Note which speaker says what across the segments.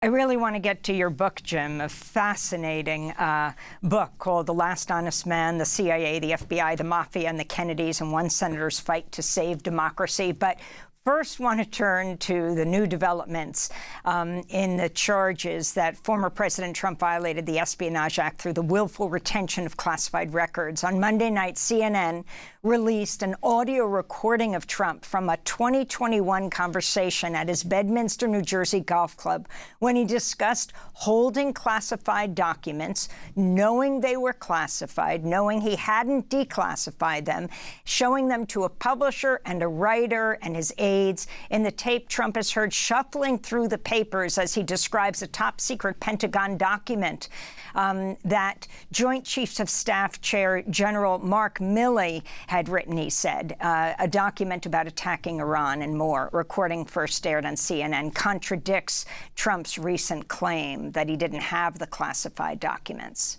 Speaker 1: I really want to get to your book, Jim, a fascinating book called The Last Honest Man, the CIA, the FBI, the Mafia, and the Kennedys, and one senator's fight to save democracy. But first, want to turn to the new developments in the charges that former President Trump violated the Espionage Act through the willful retention of classified records. On Monday night, CNN released an audio recording of Trump from a 2021 conversation at his Bedminster, New Jersey golf club when he discussed holding classified documents, knowing they were classified, knowing he hadn't declassified them, showing them to a publisher and a writer and his aides. In the tape, Trump is heard shuffling through the papers as he describes a top-secret Pentagon document that Joint Chiefs of Staff Chair General Mark Milley had written, he said, a document about attacking Iran and more. Recording first aired on CNN contradicts Trump's recent claim that he didn't have the classified documents.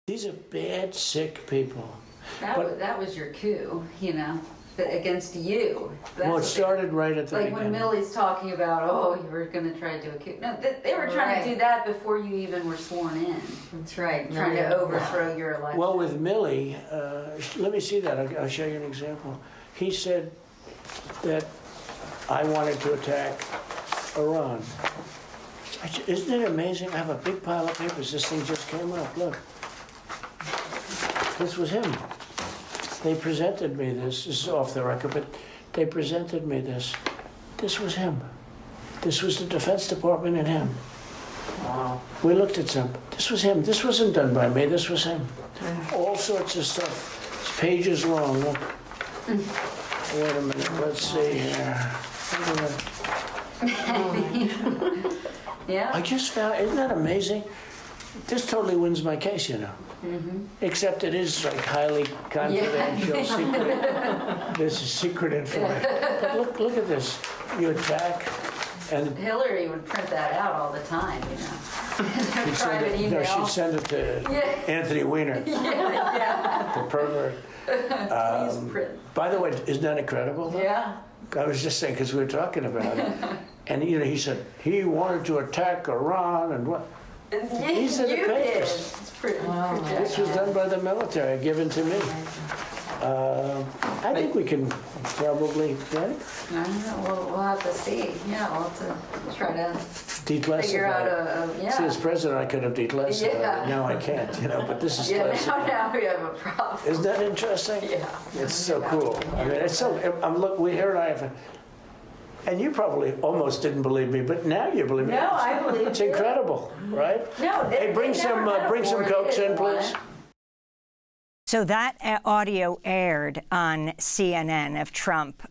Speaker 2: These are bad, sick people.
Speaker 3: That was your coup, you know, against you.
Speaker 2: Well, it started right at the beginning.
Speaker 3: Like when Milley's talking about, oh, you were going to try to do a coup. No, they were trying to do that before you even were sworn in.
Speaker 4: That's right.
Speaker 3: Trying to overthrow your election.
Speaker 2: Well, with Milley, let me see that. I'll show you an example. He said that I wanted to attack Iran. Isn't it amazing? I have a big pile of papers. This thing just came up. Look. This was him. They presented me this. This is off the record, but they presented me this. This was him. This was the Defense Department and him. Wow. We looked at some. This was him. This wasn't done by me. This was him. All sorts of stuff. It's pages long. Look. Wait a minute. Let's see here.
Speaker 3: Yeah.
Speaker 2: I just found, isn't that amazing? This totally wins my case, you know. Mm-hmm. Except it is like highly confidential, secret. This is secret information. But look at this. You attack, and
Speaker 3: Hillary would print that out all the time, you know.
Speaker 2: she'd send it to Anthony Weiner, the pervert. By the way, isn't that incredible? Though?
Speaker 3: Yeah.
Speaker 2: I was just saying, because we were talking about it, and you know, he said he wanted to attack Iran and what. These are the papers. This was done by the military, given to me. I think we can probably, right?
Speaker 3: I don't know. We'll have to see. Yeah, we'll have to try to figure out a
Speaker 2: See, as president, I could have declassified it. Now I can't, you know, but this is classified.
Speaker 3: Now we have a problem.
Speaker 2: Isn't that interesting?
Speaker 3: Yeah.
Speaker 2: It's so cool. I mean, it's so, look, here I have, and you probably almost didn't believe me, but now you believe me.
Speaker 3: No, I believe you.
Speaker 2: It's incredible, right?
Speaker 3: No,
Speaker 2: hey, bring some Cokes in, please.
Speaker 1: So that audio aired on CNN of Trump.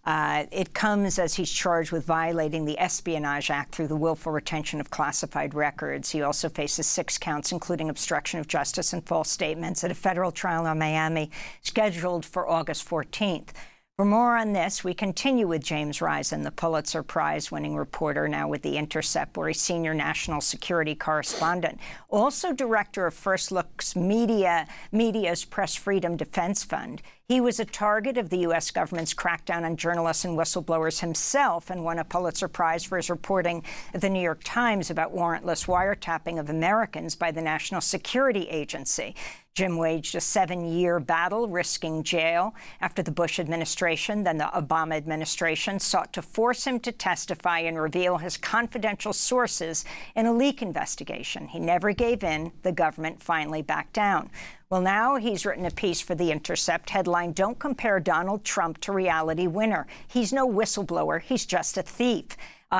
Speaker 1: It comes as he's charged with violating the Espionage Act through the willful retention of classified records. He also faces 6 counts, including obstruction of justice and false statements, at a federal trial in Miami scheduled for August 14th. For more on this, we continue with James Risen, the Pulitzer Prize-winning reporter, now with The Intercept, where he's senior national security correspondent, also director of First Look's Media's Press Freedom Defense Fund. He was a target of the U.S. government's crackdown on journalists and whistleblowers himself and won a Pulitzer Prize for his reporting at the New York Times about warrantless wiretapping of Americans by the National Security Agency. Jim waged a 7-year battle, risking jail, after the Bush administration, then the Obama administration, sought to force him to testify and reveal his confidential sources in a leak investigation. He never gave in. The government finally backed down. Well, now he's written a piece for The Intercept, headline, "Don't compare Donald Trump to reality winner. He's no whistleblower. He's just a thief."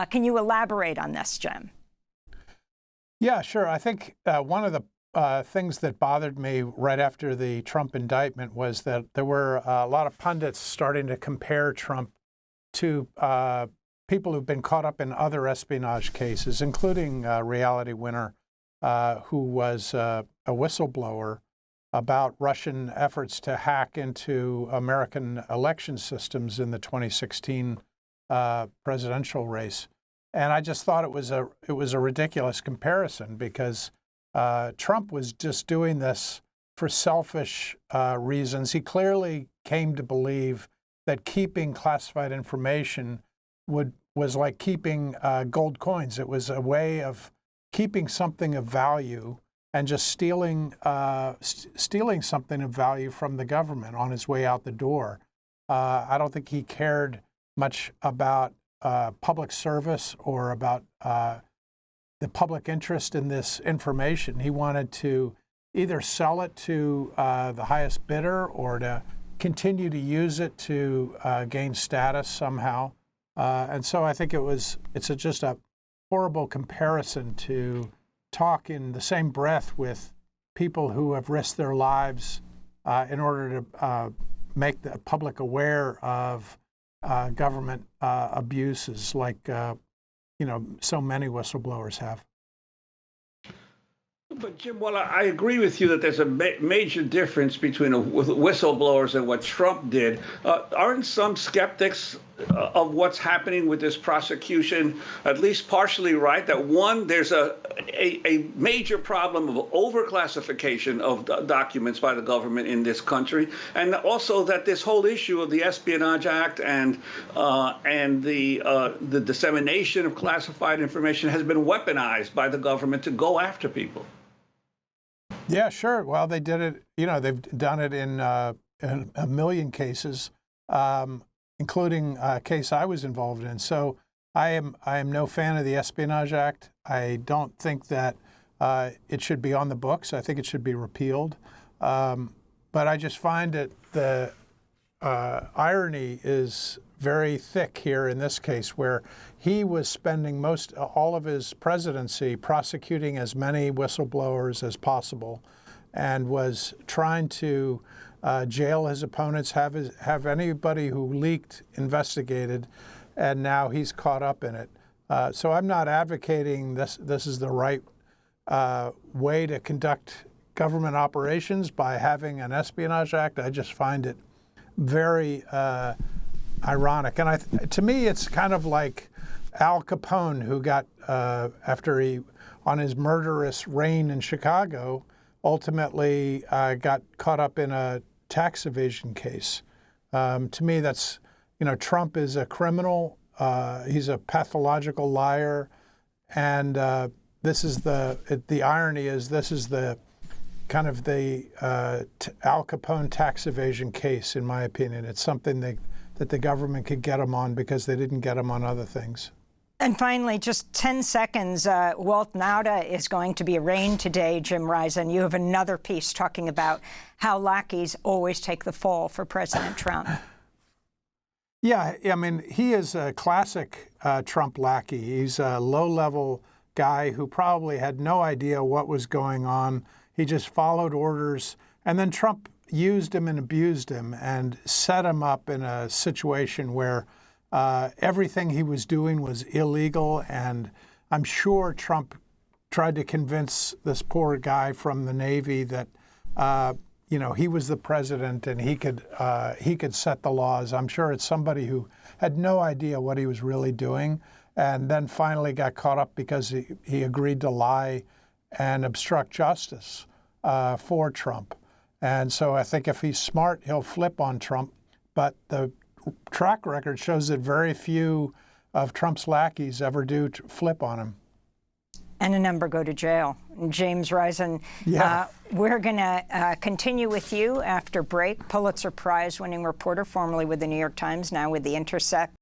Speaker 1: Can you elaborate on this, Jim?
Speaker 5: Yeah, sure. I think one of the things that bothered me right after the Trump indictment was that there were a lot of pundits starting to compare Trump to people who've been caught up in other espionage cases, including reality winner, who was a whistleblower about Russian efforts to hack into American election systems in the 2016 presidential race. And I just thought it was a ridiculous comparison, because Trump was just doing this for selfish reasons. He clearly came to believe that keeping classified information would was like keeping gold coins. It was a way of keeping something of value and just stealing something of value from the government on his way out the door. I don't think he cared much about public service or about the public interest in this information. He wanted to either sell it to the highest bidder or to continue to use it to gain status somehow. And so I think it's just a horrible comparison to talk in the same breath with people who have risked their lives in order to make the public aware of government abuses like so many whistleblowers have.
Speaker 4: But Jim, while I agree with you that there's a major difference between whistleblowers and what Trump did, aren't some skeptics of what's happening with this prosecution at least partially right? That one, there's a major problem of overclassification of documents by the government in this country, and also that this whole issue of the Espionage Act and the dissemination of classified information has been weaponized by the government to go after people.
Speaker 5: Yeah, sure. Well, they did it. They've done it in a million cases, including a case I was involved in. So I am no fan of the Espionage Act. I don't think that it should be on the books. I think it should be repealed. But I just find that the irony is very thick here in this case, where he was spending all of his presidency prosecuting as many whistleblowers as possible, and was trying to jail his opponents, have anybody who leaked investigated, and now he's caught up in it. So I'm not advocating this is the right way to conduct government operations by having an Espionage Act. I just find it very ironic. And to me, it's kind of like Al Capone, who got, after he, on his murderous reign in Chicago, ultimately got caught up in a tax evasion case. To me, that's, Trump is a criminal. He's a pathological liar. And this is the irony is this is the kind of the Al Capone tax evasion case, in my opinion. It's something that the government could get him on because they didn't get him on other things.
Speaker 1: And finally, just 10 seconds, Walt Nauta is going to be arraigned today, Jim Risen. You have another piece talking about how lackeys always take the fall for President Trump.
Speaker 5: Yeah, I mean, he is a classic Trump lackey. He's a low-level guy who probably had no idea what was going on. He just followed orders. And then Trump used him and abused him and set him up in a situation where everything he was doing was illegal. And I'm sure Trump tried to convince this poor guy from the Navy that, he was the president and he could set the laws. I'm sure it's somebody who had no idea what he was really doing, and then finally got caught up because he agreed to lie and obstruct justice for Trump. And so I think if he's smart, he'll flip on Trump. But the track record shows that very few of Trump's lackeys ever do flip on him.
Speaker 1: And a number go to jail. James Risen,
Speaker 5: yeah.
Speaker 1: We're going to continue with you after break. Pulitzer Prize winning reporter, formerly with the New York Times, now with The Intercept.